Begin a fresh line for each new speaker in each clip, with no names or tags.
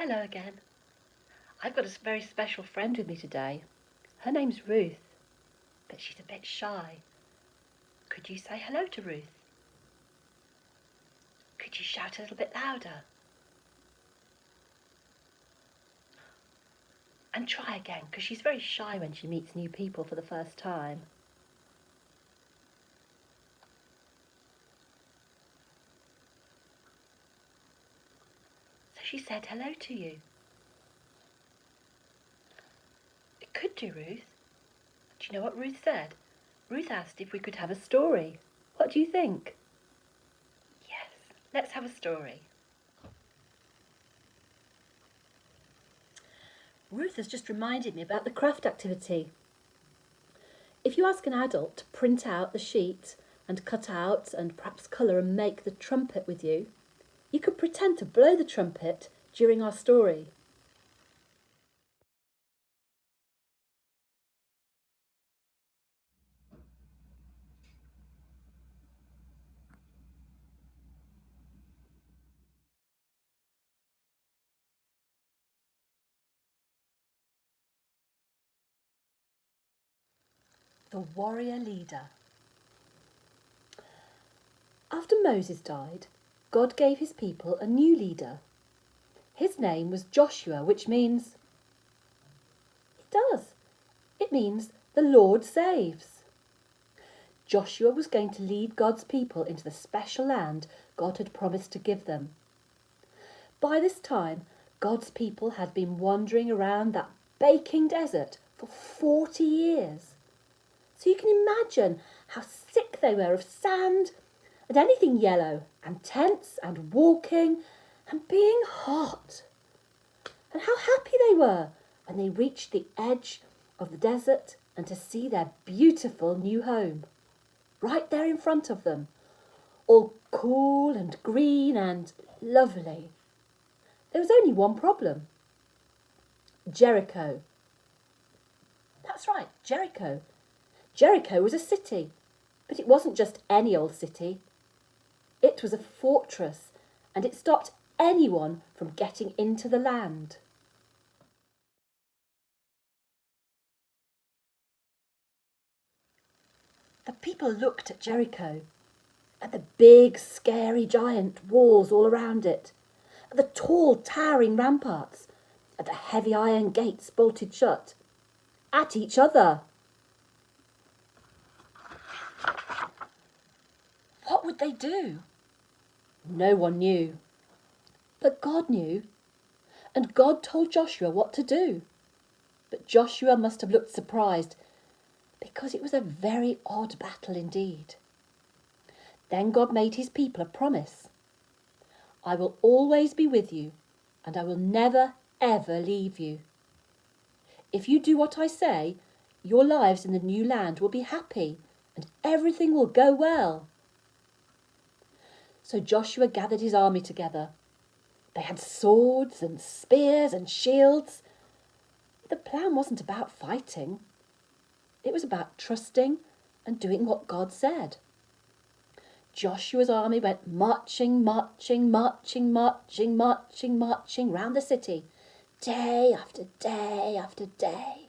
Hello again. I've got a very special friend with me today. Her name's Ruth, but she's a bit shy. Could you say hello to Ruth? Could you shout a little bit louder? And try again, because she's very shy when she meets new people for the first time. So she said hello to you. It could do, Ruth. Do you know what Ruth said? Ruth asked if we could have a story. What do you think? Yes, let's have a story. Ruth has just reminded me about the craft activity. If you ask an adult to print out the sheet and cut out and perhaps colour and make the trumpet with you, you could pretend to blow the trumpet during our story. The warrior leader. After Moses died, God gave his people a new leader. His name was Joshua, which means... It does. It means the Lord saves. Joshua was going to lead God's people into the special land God had promised to give them. By this time, God's people had been wandering around that baking desert for 40 years. So you can imagine how sick they were of sand and anything yellow, and tents and walking and being hot. And how happy they were when they reached the edge of the desert and to see their beautiful new home right there in front of them, all cool and green and lovely. There was only one problem. Jericho. That's right, Jericho. Jericho was a city, but it wasn't just any old city. It was a fortress, and it stopped anyone from getting into the land. The people looked at Jericho, at the big, scary giant walls all around it, at the tall, towering ramparts, at the heavy iron gates bolted shut, at each other. What would they do? No one knew. But God knew, and God told Joshua what to do. But Joshua must have looked surprised, because it was a very odd battle indeed. Then God made his people a promise. I will always be with you, and I will never, ever leave you. If you do what I say, your lives in the new land will be happy, and everything will go well. So Joshua gathered his army together. They had swords and spears and shields. The plan wasn't about fighting. It was about trusting and doing what God said. Joshua's army went marching, marching, marching, marching, marching, marching round the city, day after day after day.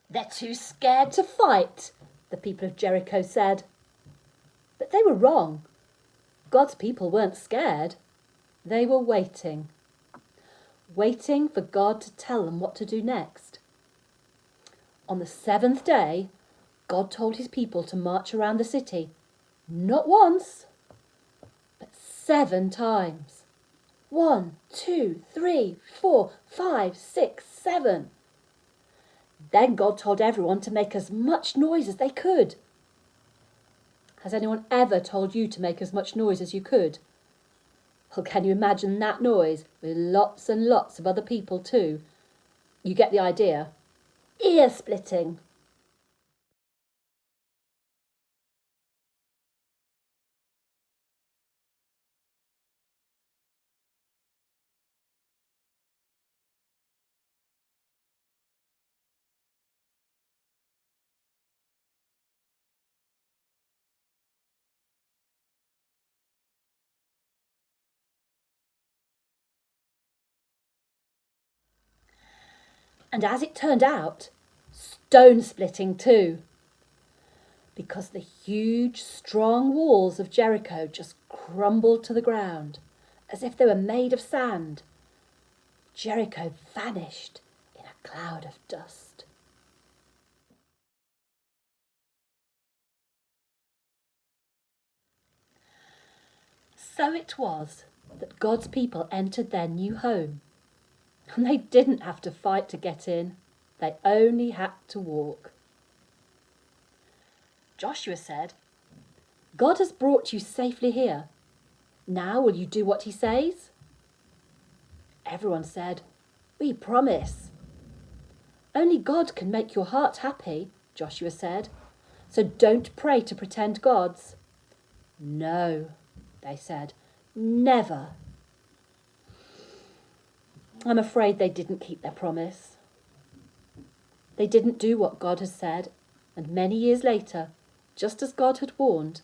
They're too scared to fight, the people of Jericho said. But they were wrong. God's people weren't scared. They were waiting. Waiting for God to tell them what to do next. On the seventh day, God told his people to march around the city, not once, but 7 times. 1, 2, 3, 4, 5, 6, 7. Then God told everyone to make as much noise as they could. Has anyone ever told you to make as much noise as you could? Well, can you imagine that noise with lots and lots of other people too? You get the idea. Ear-splitting. And as it turned out, stone-splitting too, because the huge, strong walls of Jericho just crumbled to the ground as if they were made of sand. Jericho vanished in a cloud of dust. So it was that God's people entered their new home, and they didn't have to fight to get in. They only had to walk. Joshua said, "God has brought you safely here. Now will you do what he says?" Everyone said, "We promise." "Only God can make your heart happy," Joshua said, "so don't pray to pretend gods." "No," they said, "never." I'm afraid they didn't keep their promise. They didn't do what God had said, and many years later, just as God had warned,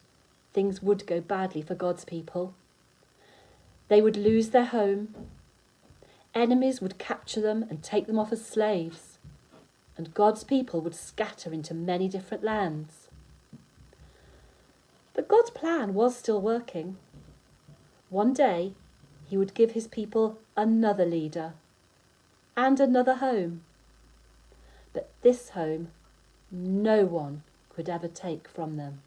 things would go badly for God's people. They would lose their home. Enemies would capture them and take them off as slaves, and God's people would scatter into many different lands. But God's plan was still working. One day, he would give his people another leader and another home. But this home, no one could ever take from them.